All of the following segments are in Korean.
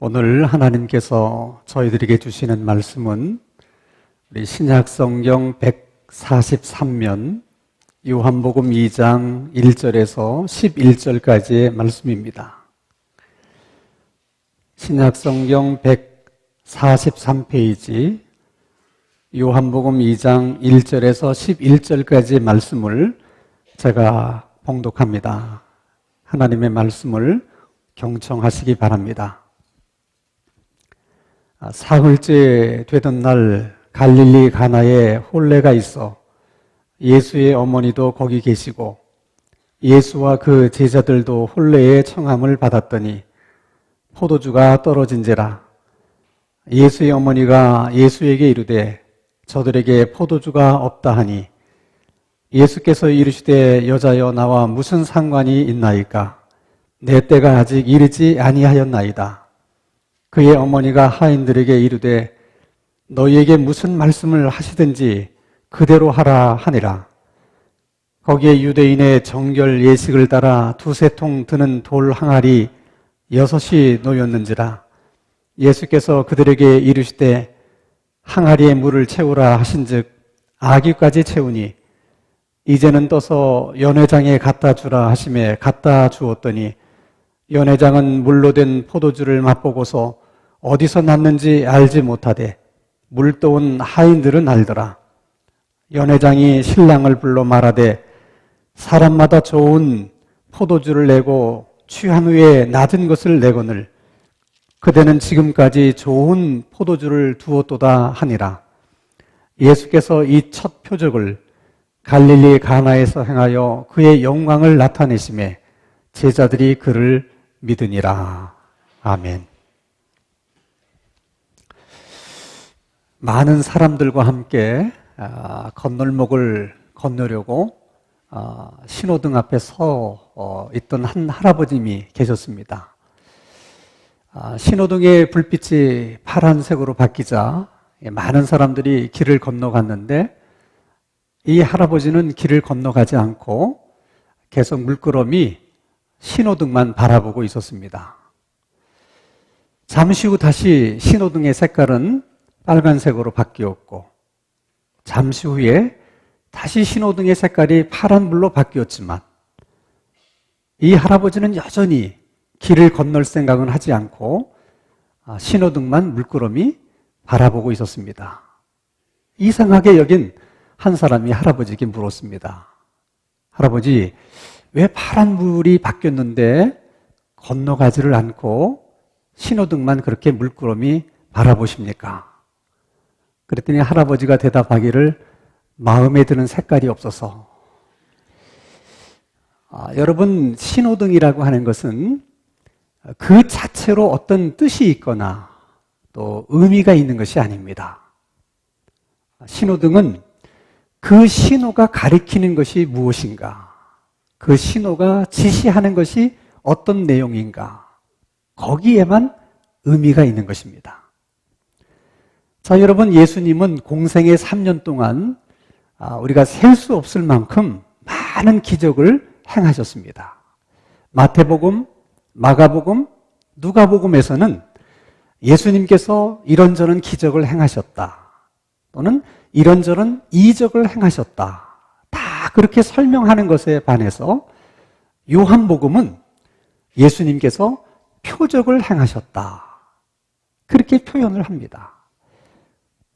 오늘 하나님께서 저희들에게 주시는 말씀은 우리 신약성경 143면 요한복음 2장 1절에서 11절까지의 말씀입니다. 신약성경 143페이지 요한복음 2장 1절에서 11절까지의 말씀을 제가 봉독합니다. 하나님의 말씀을 경청하시기 바랍니다. 사흘째 되던 날 갈릴리 가나에 혼례가 있어 예수의 어머니도 거기 계시고 예수와 그 제자들도 혼례의 청함을 받았더니 포도주가 떨어진지라. 예수의 어머니가 예수에게 이르되 저들에게 포도주가 없다 하니 예수께서 이르시되 여자여 나와 무슨 상관이 있나이까? 내 때가 아직 이르지 아니하였나이다. 그의 어머니가 하인들에게 이르되 너희에게 무슨 말씀을 하시든지 그대로 하라 하니라. 거기에 유대인의 정결 예식을 따라 두세 통 드는 돌 항아리 6이 놓였는지라. 예수께서 그들에게 이르시되 항아리에 물을 채우라 하신즉 아기까지 채우니 이제는 떠서 연회장에 갖다 주라 하시매 갖다 주었더니 연회장은 물로 된 포도주를 맛보고서 어디서 났는지 알지 못하되 물 떠온 하인들은 알더라. 연회장이 신랑을 불러 말하되 사람마다 좋은 포도주를 내고 취한 후에 낮은 것을 내거늘 그대는 지금까지 좋은 포도주를 두었도다 하니라. 예수께서 이 첫 표적을 갈릴리 가나에서 행하여 그의 영광을 나타내심에 제자들이 그를 믿으니라. 아멘. 많은 사람들과 함께 건널목을 건너려고 신호등 앞에 서 있던 한 할아버님이 계셨습니다. 신호등의 불빛이 파란색으로 바뀌자 많은 사람들이 길을 건너갔는데 이 할아버지는 길을 건너가지 않고 계속 물끄러미 신호등만 바라보고 있었습니다. 잠시 후 다시 신호등의 색깔은 빨간색으로 바뀌었고 잠시 후에 다시 신호등의 색깔이 파란불로 바뀌었지만 이 할아버지는 여전히 길을 건널 생각은 하지 않고 신호등만 물끄러미 바라보고 있었습니다. 이상하게 여긴 한 사람이 할아버지에게 물었습니다. 할아버지, 왜 파란불이 바뀌었는데 건너가지를 않고 신호등만 그렇게 물끄러미 바라보십니까? 그랬더니 할아버지가 대답하기를 마음에 드는 색깔이 없어서. 여러분, 신호등이라고 하는 것은 그 자체로 어떤 뜻이 있거나 또 의미가 있는 것이 아닙니다. 신호등은 그 신호가 가리키는 것이 무엇인가, 그 신호가 지시하는 것이 어떤 내용인가, 거기에만 의미가 있는 것입니다. 자, 여러분, 예수님은 공생의 3년 동안 우리가 셀 수 없을 만큼 많은 기적을 행하셨습니다. 마태복음, 마가복음, 누가복음에서는 예수님께서 이런저런 기적을 행하셨다 또는 이런저런 이적을 행하셨다 다 그렇게 설명하는 것에 반해서 요한복음은 예수님께서 표적을 행하셨다 그렇게 표현을 합니다.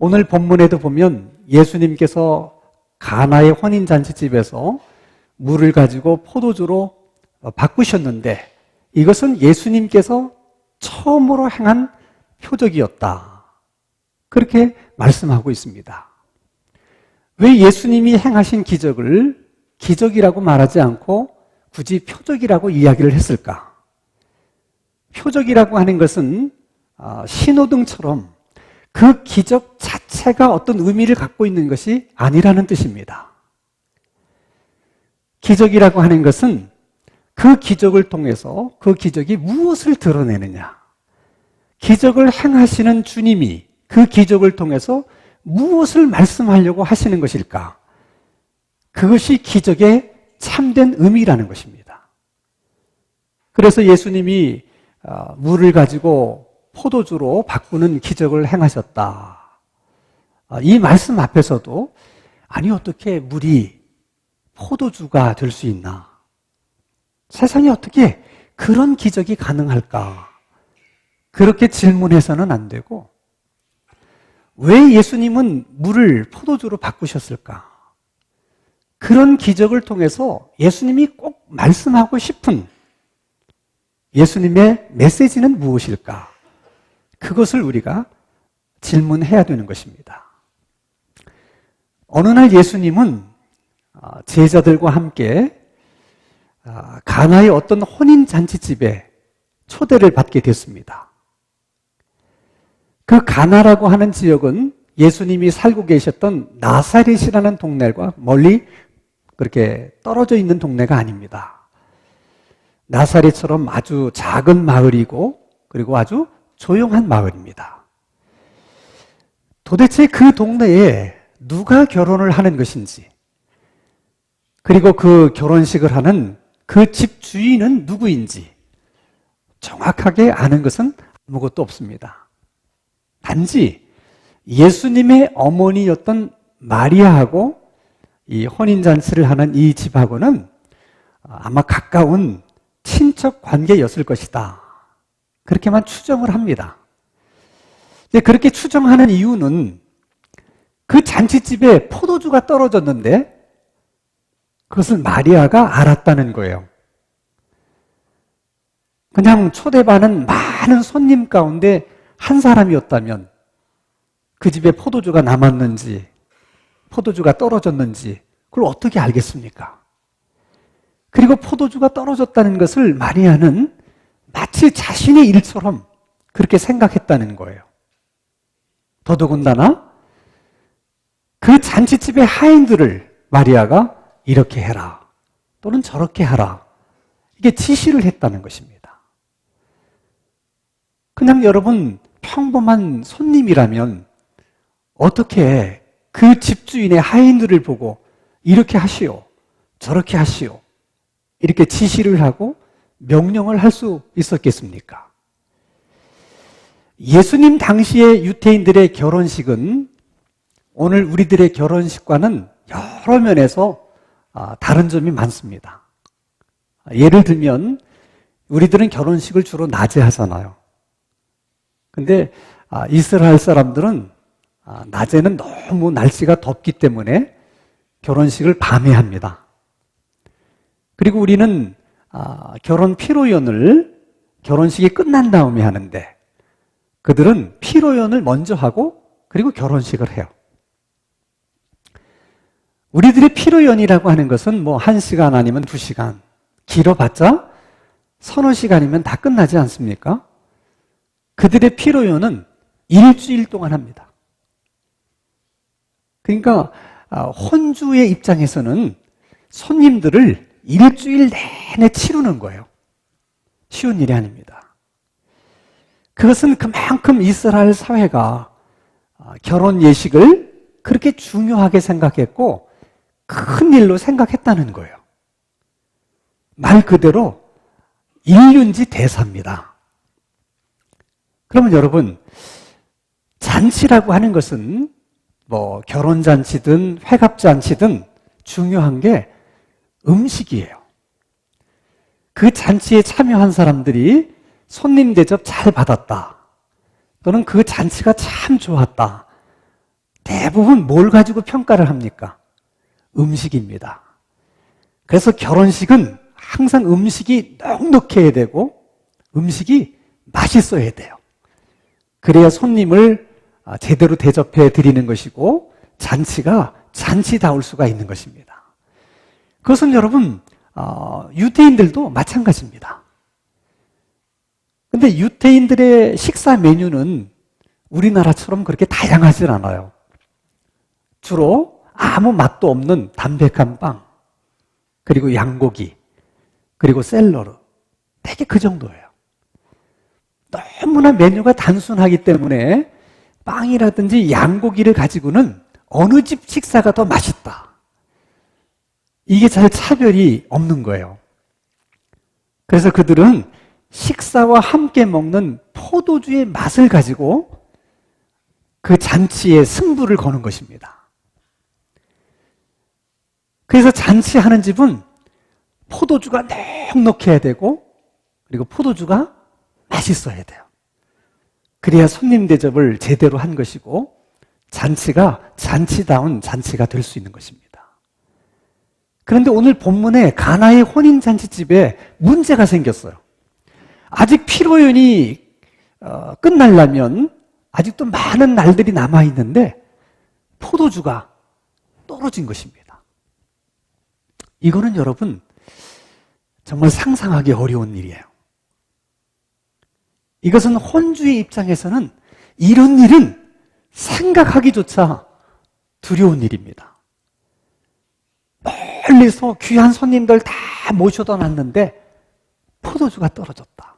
오늘 본문에도 보면 예수님께서 가나의 혼인잔치집에서 물을 가지고 포도주로 바꾸셨는데 이것은 예수님께서 처음으로 행한 표적이었다 그렇게 말씀하고 있습니다. 왜 예수님이 행하신 기적을 기적이라고 말하지 않고 굳이 표적이라고 이야기를 했을까? 표적이라고 하는 것은 신호등처럼 그 기적 자체가 어떤 의미를 갖고 있는 것이 아니라는 뜻입니다. 기적이라고 하는 것은 그 기적을 통해서 그 기적이 무엇을 드러내느냐, 기적을 행하시는 주님이 그 기적을 통해서 무엇을 말씀하려고 하시는 것일까? 그것이 기적의 참된 의미라는 것입니다. 그래서 예수님이 물을 가지고 포도주로 바꾸는 기적을 행하셨다. 이 말씀 앞에서도 아니 어떻게 물이 포도주가 될 수 있나? 세상에 어떻게 그런 기적이 가능할까? 그렇게 질문해서는 안 되고 왜 예수님은 물을 포도주로 바꾸셨을까? 그런 기적을 통해서 예수님이 꼭 말씀하고 싶은 예수님의 메시지는 무엇일까? 그것을 우리가 질문해야 되는 것입니다. 어느 날 예수님은 제자들과 함께 가나의 어떤 혼인잔치집에 초대를 받게 됐습니다. 그 가나라고 하는 지역은 예수님이 살고 계셨던 나사렛이라는 동네과 멀리 그렇게 떨어져 있는 동네가 아닙니다. 나사렛처럼 아주 작은 마을이고 그리고 아주 조용한 마을입니다. 도대체 그 동네에 누가 결혼을 하는 것인지 그리고 그 결혼식을 하는 그 집 주인은 누구인지 정확하게 아는 것은 아무것도 없습니다. 단지 예수님의 어머니였던 마리아하고 이 혼인잔치를 하는 이 집하고는 아마 가까운 친척 관계였을 것이다. 그렇게만 추정을 합니다. 그렇게 추정하는 이유는 그 잔치집에 포도주가 떨어졌는데 그것을 마리아가 알았다는 거예요. 그냥 초대받은 많은 손님 가운데 한 사람이었다면 그 집에 포도주가 남았는지 포도주가 떨어졌는지 그걸 어떻게 알겠습니까? 그리고 포도주가 떨어졌다는 것을 마리아는 마치 자신의 일처럼 그렇게 생각했다는 거예요. 더더군다나 그 잔치집의 하인들을 마리아가 이렇게 해라 또는 저렇게 하라 이게 지시를 했다는 것입니다. 그냥 여러분 평범한 손님이라면 어떻게 그 집주인의 하인들을 보고 이렇게 하시오 저렇게 하시오 이렇게 지시를 하고 명령을 할 수 있었겠습니까? 예수님 당시의 유대인들의 결혼식은 오늘 우리들의 결혼식과는 여러 면에서 다른 점이 많습니다. 예를 들면 우리들은 결혼식을 주로 낮에 하잖아요. 근데 이스라엘 사람들은 낮에는 너무 날씨가 덥기 때문에 결혼식을 밤에 합니다. 그리고 우리는 결혼 피로연을 결혼식이 끝난 다음에 하는데 그들은 피로연을 먼저 하고 그리고 결혼식을 해요. 우리들의 피로연이라고 하는 것은 뭐 1시간 아니면 2시간 길어봤자 서너 시간이면 다 끝나지 않습니까? 그들의 피로연은 일주일 동안 합니다. 그러니까 혼주의 입장에서는 손님들을 일주일 내내 치르는 거예요. 쉬운 일이 아닙니다. 그것은 그만큼 이스라엘 사회가 결혼 예식을 그렇게 중요하게 생각했고 큰 일로 생각했다는 거예요. 말 그대로 일륜지 대사입니다. 그러면 여러분, 잔치라고 하는 것은 뭐 결혼잔치든 회갑잔치든 중요한 게 음식이에요. 그 잔치에 참여한 사람들이 손님 대접 잘 받았다 또는 그 잔치가 참 좋았다, 대부분 뭘 가지고 평가를 합니까? 음식입니다. 그래서 결혼식은 항상 음식이 넉넉해야 되고 음식이 맛있어야 돼요. 그래야 손님을 제대로 대접해 드리는 것이고 잔치가 잔치다울 수가 있는 것입니다. 그것은 여러분 유대인들도 마찬가지입니다. 근데 유대인들의 식사 메뉴는 우리나라처럼 그렇게 다양하진 않아요. 주로 아무 맛도 없는 담백한 빵, 그리고 양고기, 그리고 샐러드, 되게 그 정도예요. 너무나 메뉴가 단순하기 때문에 빵이라든지 양고기를 가지고는 어느 집 식사가 더 맛있다, 이게 잘 차별이 없는 거예요. 그래서 그들은 식사와 함께 먹는 포도주의 맛을 가지고 그 잔치에 승부를 거는 것입니다. 그래서 잔치하는 집은 포도주가 넉넉해야 되고, 그리고 포도주가 맛있어야 돼요. 그래야 손님 대접을 제대로 한 것이고 잔치가 잔치다운 잔치가 될 수 있는 것입니다. 그런데 오늘 본문에 가나의 혼인잔치집에 문제가 생겼어요. 아직 피로연이 끝나려면 아직도 많은 날들이 남아있는데 포도주가 떨어진 것입니다. 이거는 여러분 정말 상상하기 어려운 일이에요. 이것은 혼주의 입장에서는 이런 일은 생각하기조차 두려운 일입니다. 멀리서 귀한 손님들 다 모셔다 놨는데 포도주가 떨어졌다.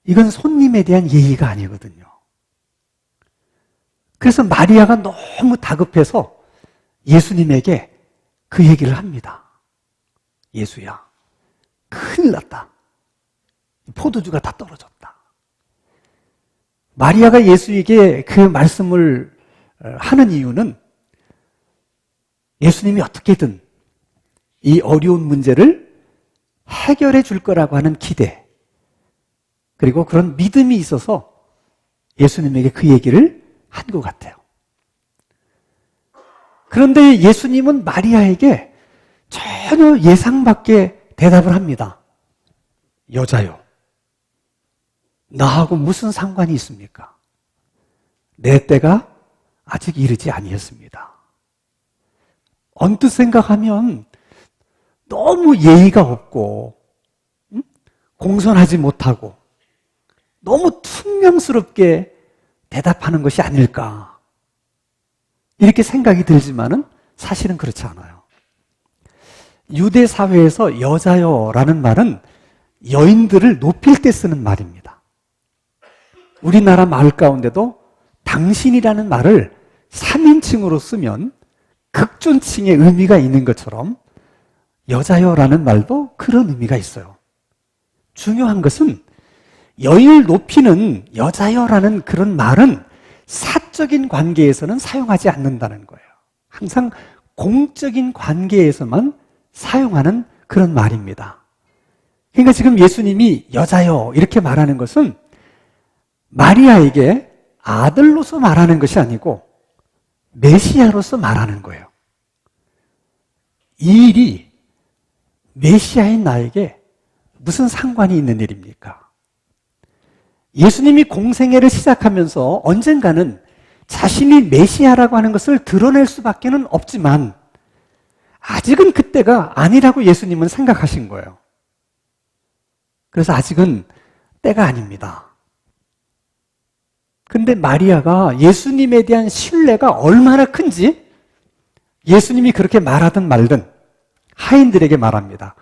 이건 손님에 대한 예의가 아니거든요. 그래서 마리아가 너무 다급해서 예수님에게 그 얘기를 합니다. 예수야, 큰일 났다. 포도주가 다 떨어졌다. 마리아가 예수에게 그 말씀을 하는 이유는 예수님이 어떻게든 이 어려운 문제를 해결해 줄 거라고 하는 기대, 그리고 그런 믿음이 있어서 예수님에게 그 얘기를 한 것 같아요. 그런데 예수님은 마리아에게 전혀 예상 밖의 대답을 합니다. 여자요, 나하고 무슨 상관이 있습니까? 내 때가 아직 이르지 아니었습니다. 언뜻 생각하면 너무 예의가 없고 공손하지 못하고 너무 퉁명스럽게 대답하는 것이 아닐까, 이렇게 생각이 들지만은 사실은 그렇지 않아요. 유대 사회에서 여자여라는 말은 여인들을 높일 때 쓰는 말입니다. 우리나라 말 가운데도 당신이라는 말을 3인칭으로 쓰면 극존칭의 의미가 있는 것처럼 여자여라는 말도 그런 의미가 있어요. 중요한 것은 여인을 높이는 여자여라는 그런 말은 사적인 관계에서는 사용하지 않는다는 거예요. 항상 공적인 관계에서만 사용하는 그런 말입니다. 그러니까 지금 예수님이 여자여 이렇게 말하는 것은 마리아에게 아들로서 말하는 것이 아니고 메시아로서 말하는 거예요. 이 일이 메시아인 나에게 무슨 상관이 있는 일입니까? 예수님이 공생애를 시작하면서 언젠가는 자신이 메시아라고 하는 것을 드러낼 수밖에 없지만 아직은 그때가 아니라고 예수님은 생각하신 거예요. 그래서 아직은 때가 아닙니다. 근데 마리아가 예수님에 대한 신뢰가 얼마나 큰지 예수님이 그렇게 말하든 말든 하인들에게 말합니다.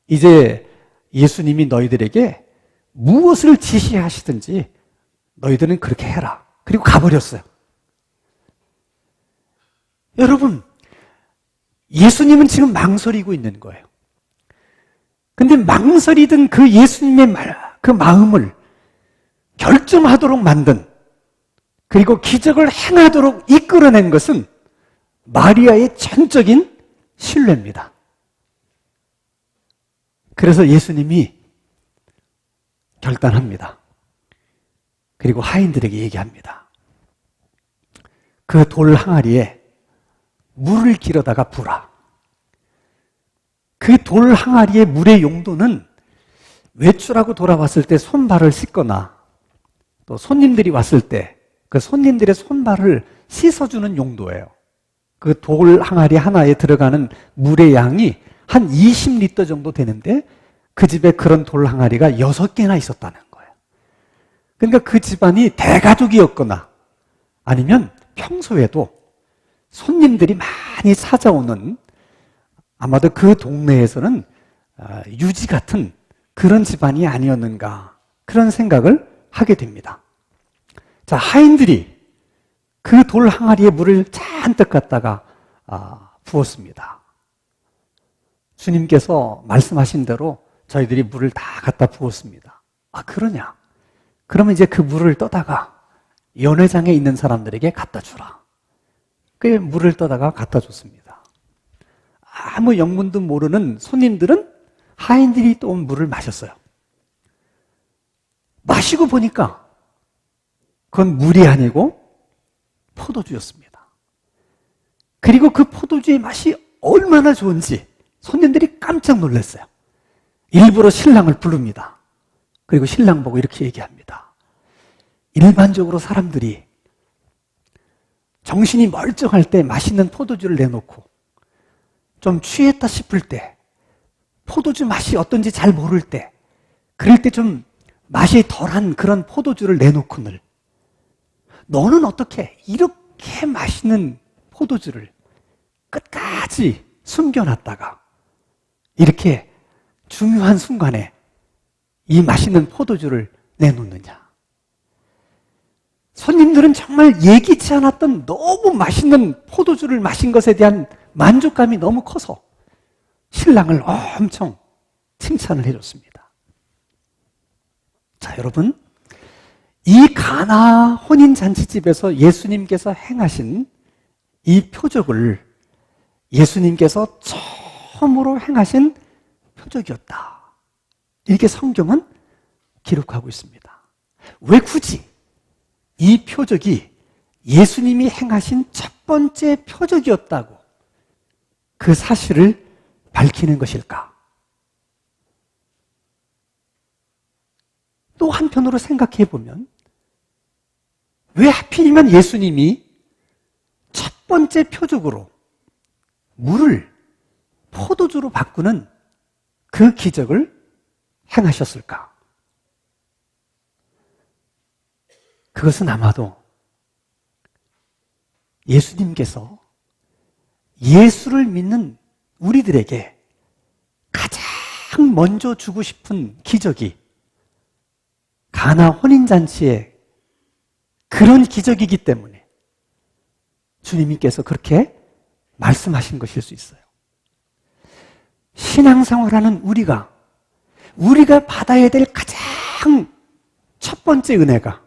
이제 예수님이 너희들에게 무엇을 지시하시든지 너희들은 그렇게 해라. 그리고 가버렸어요. 여러분, 예수님은 지금 망설이고 있는 거예요. 근데 망설이던 그 예수님의 그 마음을 결정하도록 만든, 그리고 기적을 행하도록 이끌어낸 것은 마리아의 전적인 신뢰입니다. 그래서 예수님이 결단합니다. 그리고 하인들에게 얘기합니다. 그 돌 항아리에 물을 길어다가 부라. 그 돌 항아리의 물의 용도는 외출하고 돌아왔을 때 손발을 씻거나 또 손님들이 왔을 때 그 손님들의 손발을 씻어주는 용도예요. 그 돌 항아리 하나에 들어가는 물의 양이 한 20리터 정도 되는데 그 집에 그런 돌 항아리가 6개나 있었다는 거예요. 그러니까 그 집안이 대가족이었거나 아니면 평소에도 손님들이 많이 찾아오는, 아마도 그 동네에서는 유지 같은 그런 집안이 아니었는가, 그런 생각을 하게 됩니다. 자, 하인들이 그 돌 항아리에 물을 잔뜩 갖다가 부었습니다. 주님께서 말씀하신 대로 저희들이 물을 다 갖다 부었습니다. 아, 그러냐? 그러면 이제 그 물을 떠다가 연회장에 있는 사람들에게 갖다 주라. 그 물을 떠다가 갖다 줬습니다. 아무 영문도 모르는 손님들은 하인들이 떠온 물을 마셨어요. 마시고 보니까 그건 물이 아니고 포도주였습니다. 그리고 그 포도주의 맛이 얼마나 좋은지 손님들이 깜짝 놀랐어요. 일부러 신랑을 부릅니다. 그리고 신랑 보고 이렇게 얘기합니다. 일반적으로 사람들이 정신이 멀쩡할 때 맛있는 포도주를 내놓고 좀 취했다 싶을 때 포도주 맛이 어떤지 잘 모를 때 그럴 때 좀 맛이 덜한 그런 포도주를 내놓고는 너는 어떻게 이렇게 맛있는 포도주를 끝까지 숨겨놨다가 이렇게 중요한 순간에 이 맛있는 포도주를 내놓느냐. 손님들은 정말 예기치 않았던 너무 맛있는 포도주를 마신 것에 대한 만족감이 너무 커서 신랑을 엄청 칭찬을 해줬습니다. 자, 여러분, 이 가나 혼인잔치집에서 예수님께서 행하신 이 표적을 예수님께서 처음으로 행하신 표적이었다. 이렇게 성경은 기록하고 있습니다. 왜 굳이 이 표적이 예수님이 행하신 첫 번째 표적이었다고 그 사실을 밝히는 것일까? 또 한편으로 생각해 보면 왜 하필이면 예수님이 첫 번째 표적으로 물을 포도주로 바꾸는 그 기적을 행하셨을까? 그것은 아마도 예수님께서 예수를 믿는 우리들에게 가장 먼저 주고 싶은 기적이 가나 혼인잔치의 그런 기적이기 때문에 주님께서 그렇게 말씀하신 것일 수 있어요. 신앙생활하는 우리가 받아야 될 가장 첫 번째 은혜가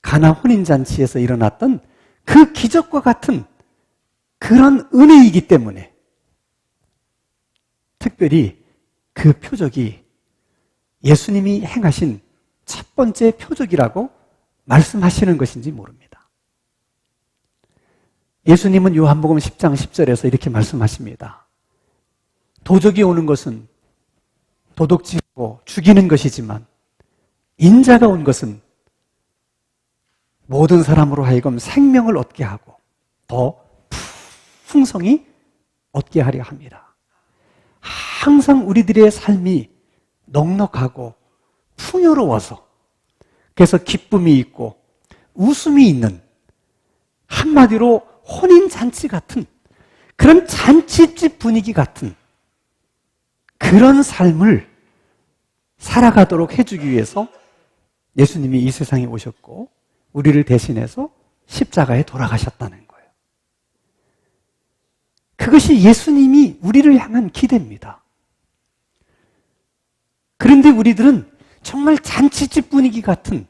가나 혼인잔치에서 일어났던 그 기적과 같은 그런 은혜이기 때문에 특별히 그 표적이 예수님이 행하신 첫 번째 표적이라고 말씀하시는 것인지 모릅니다. 예수님은 요한복음 10장 10절에서 이렇게 말씀하십니다. 도적이 오는 것은 도둑질하고 죽이는 것이지만 인자가 온 것은 모든 사람으로 하여금 생명을 얻게 하고 더 풍성히 얻게 하려 합니다. 항상 우리들의 삶이 넉넉하고 풍요로워서 그래서 기쁨이 있고 웃음이 있는 한마디로 혼인잔치 같은 그런 잔치집 분위기 같은 그런 삶을 살아가도록 해주기 위해서 예수님이 이 세상에 오셨고 우리를 대신해서 십자가에 돌아가셨다는 거예요. 그것이 예수님이 우리를 향한 기대입니다. 그런데 우리들은 정말 잔치집 분위기 같은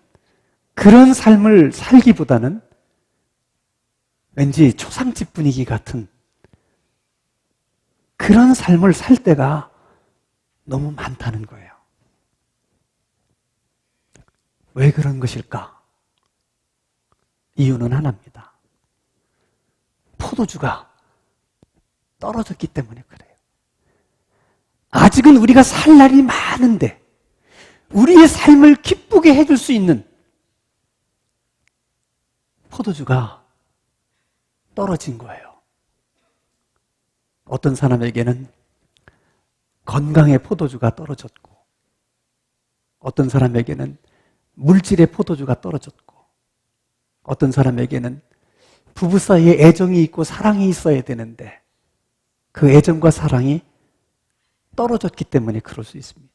그런 삶을 살기보다는 왠지 초상집 분위기 같은 그런 삶을 살 때가 너무 많다는 거예요. 왜 그런 것일까? 이유는 하나입니다. 포도주가 떨어졌기 때문에 그래요. 아직은 우리가 살 날이 많은데 우리의 삶을 기쁘게 해줄 수 있는 포도주가 떨어진 거예요. 어떤 사람에게는 건강의 포도주가 떨어졌고 어떤 사람에게는 물질의 포도주가 떨어졌고 어떤 사람에게는 부부 사이에 애정이 있고 사랑이 있어야 되는데 그 애정과 사랑이 떨어졌기 때문에 그럴 수 있습니다.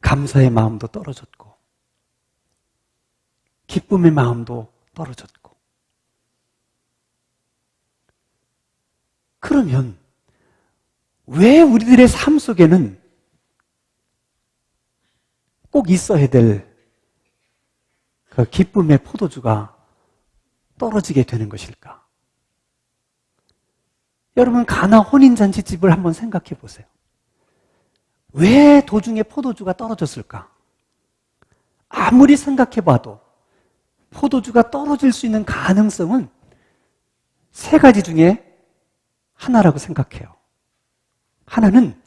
감사의 마음도 떨어졌고 기쁨의 마음도 떨어졌고 그러면 왜 우리들의 삶 속에는 꼭 있어야 될 그 기쁨의 포도주가 떨어지게 되는 것일까? 여러분, 가나 혼인잔치집을 한번 생각해 보세요. 왜 도중에 포도주가 떨어졌을까? 아무리 생각해 봐도 포도주가 떨어질 수 있는 가능성은 세 가지 중에 하나라고 생각해요. 하나는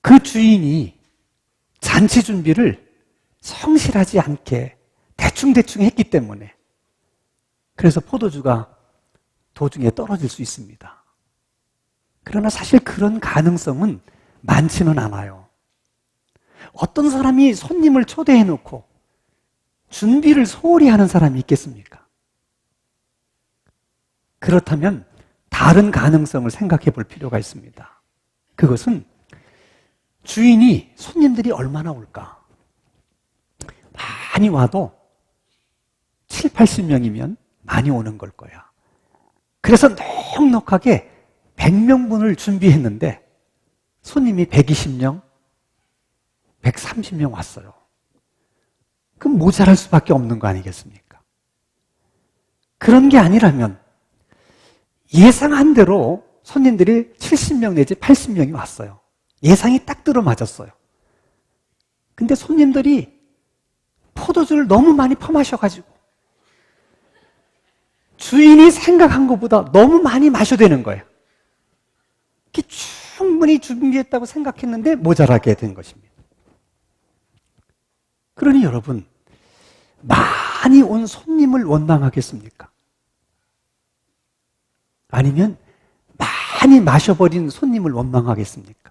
그 주인이 잔치 준비를 성실하지 않게 대충대충 했기 때문에, 그래서 포도주가 도중에 떨어질 수 있습니다. 그러나 사실 그런 가능성은 많지는 않아요. 어떤 사람이 손님을 초대해 놓고 준비를 소홀히 하는 사람이 있겠습니까? 그렇다면 다른 가능성을 생각해 볼 필요가 있습니다. 그것은 주인이 손님들이 얼마나 올까? 많이 와도 7, 80명이면 많이 오는 걸 거야. 그래서 넉넉하게 100명분을 준비했는데 손님이 120명, 130명 왔어요. 그럼 모자랄 수밖에 없는 거 아니겠습니까? 그런 게 아니라면 예상한 대로 손님들이 70명 내지 80명이 왔어요. 예상이 딱 들어맞았어요. 근데 손님들이 포도주를 너무 많이 퍼마셔가지고 주인이 생각한 것보다 너무 많이 마셔대는 거예요. 충분히 준비했다고 생각했는데 모자라게 된 것입니다. 그러니 여러분, 많이 온 손님을 원망하겠습니까? 아니면 많이 마셔버린 손님을 원망하겠습니까?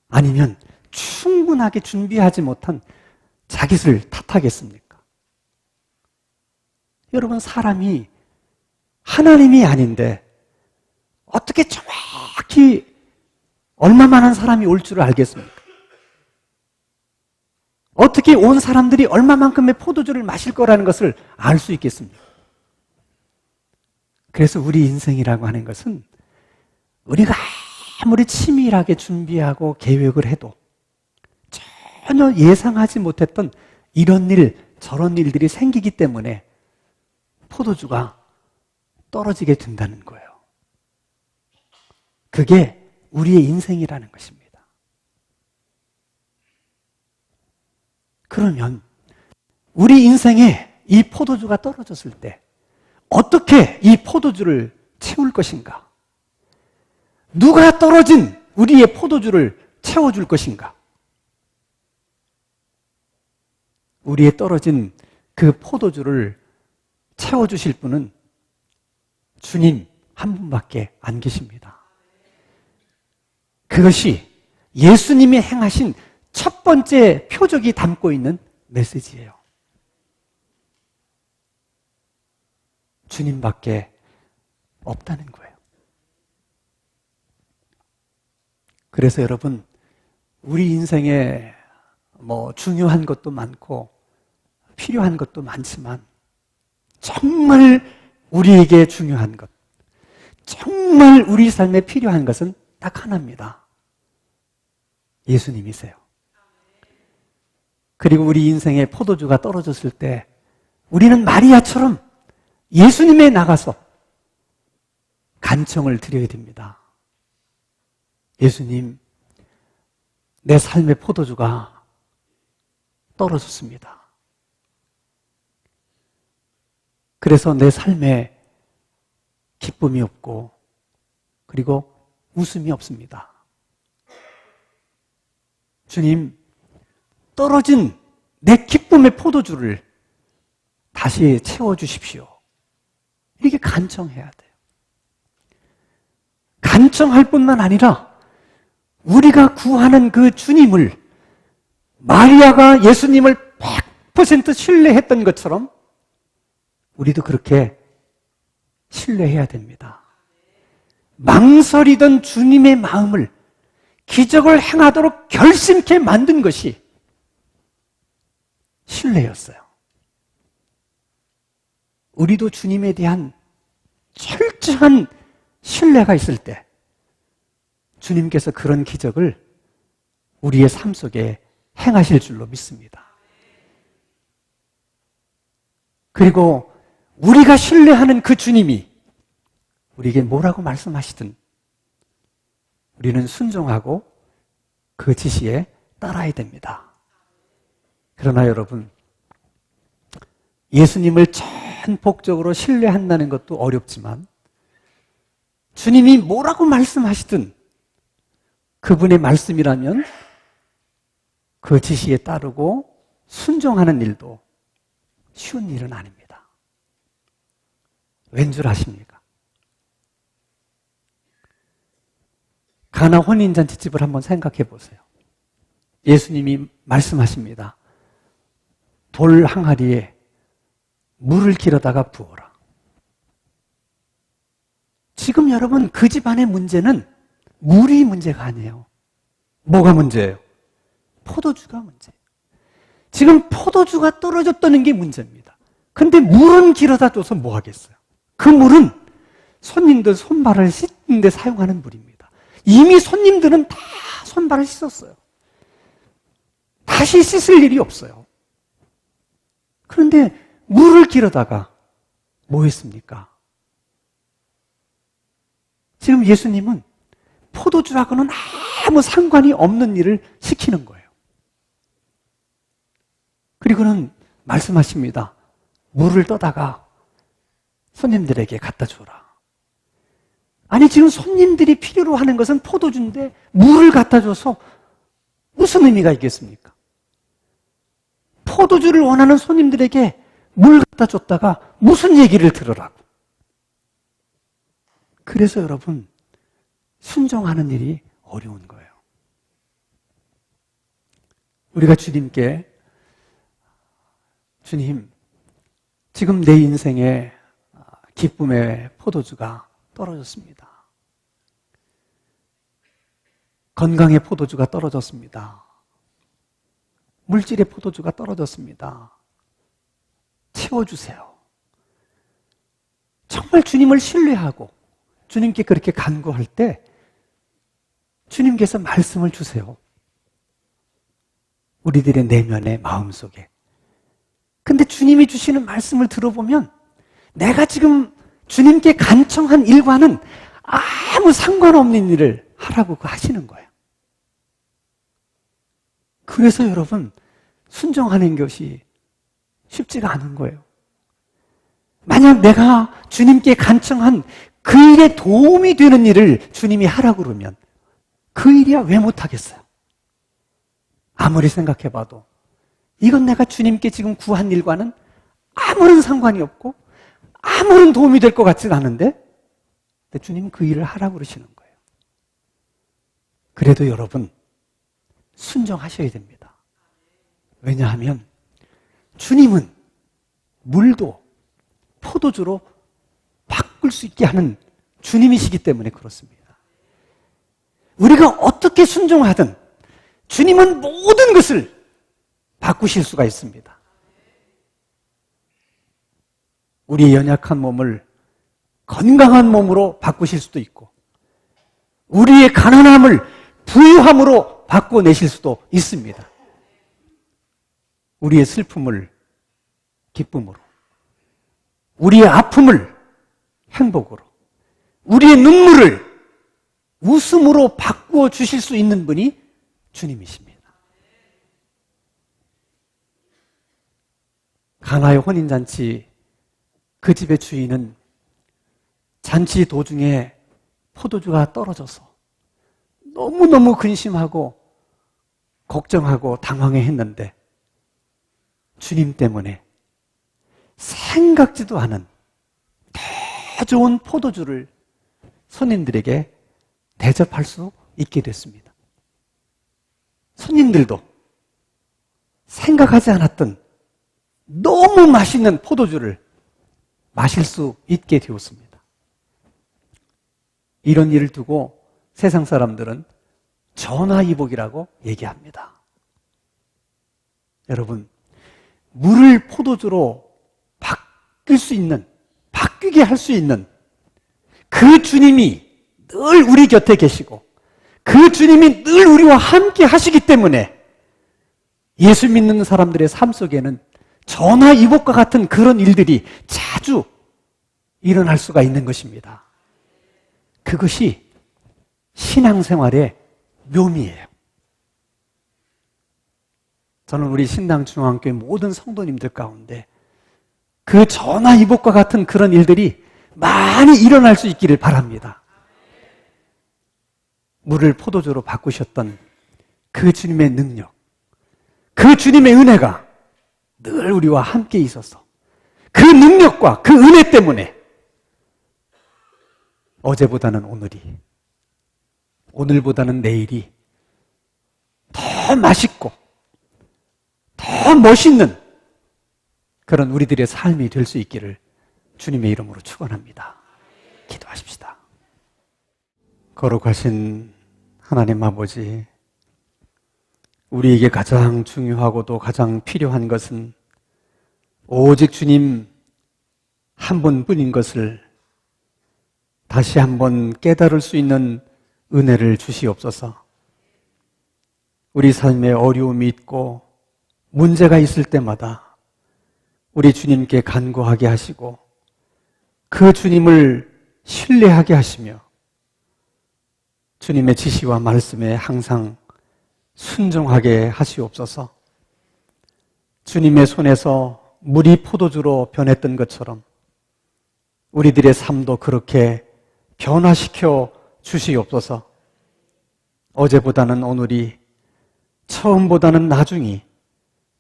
아니면 충분하게 준비하지 못한 자기를 탓하겠습니까? 여러분, 사람이 하나님이 아닌데 어떻게 정확히 얼마만한 사람이 올 줄 알겠습니까? 어떻게 온 사람들이 얼마만큼의 포도주를 마실 거라는 것을 알 수 있겠습니까? 그래서 우리 인생이라고 하는 것은 우리가 아무리 치밀하게 준비하고 계획을 해도 전혀 예상하지 못했던 이런 일, 저런 일들이 생기기 때문에 포도주가 떨어지게 된다는 거예요. 그게 우리의 인생이라는 것입니다. 그러면 우리 인생에 이 포도주가 떨어졌을 때 어떻게 이 포도주를 채울 것인가? 누가 떨어진 우리의 포도주를 채워줄 것인가? 우리의 떨어진 그 포도주를 채워주실 분은 주님 한 분밖에 안 계십니다. 그것이 예수님이 행하신 첫 번째 표적이 담고 있는 메시지예요. 주님밖에 없다는 거예요. 그래서 여러분, 우리 인생에 중요한 것도 많고 필요한 것도 많지만 정말 우리에게 중요한 것, 정말 우리 삶에 필요한 것은 딱 하나입니다. 예수님이세요. 그리고 우리 인생에 포도주가 떨어졌을 때 우리는 마리아처럼 예수님에 나가서 간청을 드려야 됩니다. 예수님, 내 삶의 포도주가 떨어졌습니다. 그래서 내 삶에 기쁨이 없고 그리고 웃음이 없습니다. 주님, 떨어진 내 기쁨의 포도주를 다시 채워주십시오. 이렇게 간청해야 돼요. 간청할 뿐만 아니라 우리가 구하는 그 주님을 마리아가 예수님을 100% 신뢰했던 것처럼 우리도 그렇게 신뢰해야 됩니다. 망설이던 주님의 마음을 기적을 행하도록 결심케 만든 것이 신뢰였어요. 우리도 주님에 대한 철저한 신뢰가 있을 때 주님께서 그런 기적을 우리의 삶 속에 행하실 줄로 믿습니다. 그리고 우리가 신뢰하는 그 주님이 우리에게 뭐라고 말씀하시든 우리는 순종하고 그 지시에 따라야 됩니다. 그러나 여러분, 예수님을 전폭적으로 신뢰한다는 것도 어렵지만 주님이 뭐라고 말씀하시든 그분의 말씀이라면 그 지시에 따르고 순종하는 일도 쉬운 일은 아닙니다. 왠 줄 아십니까? 가나 혼인잔치집을 한번 생각해 보세요. 예수님이 말씀하십니다. 돌 항아리에 물을 길어다가 부어라. 지금 여러분 그 집안의 문제는 물이 문제가 아니에요. 뭐가 문제예요? 포도주가 문제예요. 지금 포도주가 떨어졌다는 게 문제입니다. 근데 물은 길어다 줘서 뭐 하겠어요? 그 물은 손님들 손발을 씻는 데 사용하는 물입니다. 이미 손님들은 다 손발을 씻었어요. 다시 씻을 일이 없어요. 그런데 물을 길어다가 뭐 했습니까? 지금 예수님은 포도주하고는 아무 상관이 없는 일을 시키는 거예요. 그리고는 말씀하십니다. 물을 떠다가 손님들에게 갖다 줘라. 아니 지금 손님들이 필요로 하는 것은 포도주인데 물을 갖다 줘서 무슨 의미가 있겠습니까? 포도주를 원하는 손님들에게 물 갖다 줬다가 무슨 얘기를 들으라고. 그래서 여러분 순종하는 일이 어려운 거예요. 우리가 주님께 주님, 지금 내 인생에 기쁨의 포도주가 떨어졌습니다. 건강의 포도주가 떨어졌습니다. 물질의 포도주가 떨어졌습니다. 채워주세요. 정말 주님을 신뢰하고 주님께 그렇게 간구할 때 주님께서 말씀을 주세요. 우리들의 내면의 마음속에. 근데 주님이 주시는 말씀을 들어보면 내가 지금 주님께 간청한 일과는 아무 상관없는 일을 하라고 하시는 거예요. 그래서 여러분 순종하는 것이 쉽지가 않은 거예요. 만약 내가 주님께 간청한 그 일에 도움이 되는 일을 주님이 하라고 그러면 그 일이야 왜 못하겠어요? 아무리 생각해봐도 이건 내가 주님께 지금 구한 일과는 아무런 상관이 없고 아무런 도움이 될 것 같지는 않은데 주님은 그 일을 하라고 그러시는 거예요. 그래도 여러분 순종하셔야 됩니다. 왜냐하면 주님은 물도 포도주로 바꿀 수 있게 하는 주님이시기 때문에 그렇습니다. 우리가 어떻게 순종하든 주님은 모든 것을 바꾸실 수가 있습니다. 우리의 연약한 몸을 건강한 몸으로 바꾸실 수도 있고 우리의 가난함을 부유함으로 바꿔내실 수도 있습니다. 우리의 슬픔을 기쁨으로, 우리의 아픔을 행복으로, 우리의 눈물을 웃음으로 바꾸어 주실 수 있는 분이 주님이십니다. 가나의 혼인잔치 그 집의 주인은 잔치 도중에 포도주가 떨어져서 너무너무 근심하고 걱정하고 당황해했는데 주님 때문에 생각지도 않은 더 좋은 포도주를 손님들에게 대접할 수 있게 됐습니다. 손님들도 생각하지 않았던 너무 맛있는 포도주를 마실 수 있게 되었습니다. 이런 일을 두고 세상 사람들은 전화위복이라고 얘기합니다. 여러분, 물을 포도주로 바뀔 수 있는, 바뀌게 할 수 있는 그 주님이 늘 우리 곁에 계시고 그 주님이 늘 우리와 함께 하시기 때문에 예수 믿는 사람들의 삶 속에는 전화위복과 같은 그런 일들이 자주 일어날 수가 있는 것입니다. 그것이 신앙생활의 묘미예요. 저는 우리 신당중앙교회 모든 성도님들 가운데 그 전화위복과 같은 그런 일들이 많이 일어날 수 있기를 바랍니다. 물을 포도주로 바꾸셨던 그 주님의 능력, 그 주님의 은혜가 늘 우리와 함께 있어서 그 능력과 그 은혜 때문에 어제보다는 오늘이, 오늘보다는 내일이 더 맛있고 더 멋있는 그런 우리들의 삶이 될 수 있기를 주님의 이름으로 축원합니다. 기도하십시다. 거룩하신 하나님 아버지, 우리에게 가장 중요하고도 가장 필요한 것은 오직 주님 한 분뿐인 것을 다시 한번 깨달을 수 있는 은혜를 주시옵소서. 우리 삶에 어려움이 있고 문제가 있을 때마다 우리 주님께 간구하게 하시고 그 주님을 신뢰하게 하시며 주님의 지시와 말씀에 항상 순종하게 하시옵소서. 주님의 손에서 물이 포도주로 변했던 것처럼 우리들의 삶도 그렇게 변화시켜 주시옵소서. 어제보다는 오늘이, 처음보다는 나중이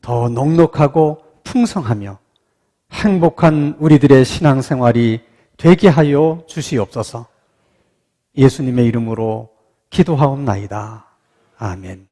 더 넉넉하고 풍성하며 행복한 우리들의 신앙생활이 되게 하여 주시옵소서. 예수님의 이름으로 기도하옵나이다. 아멘.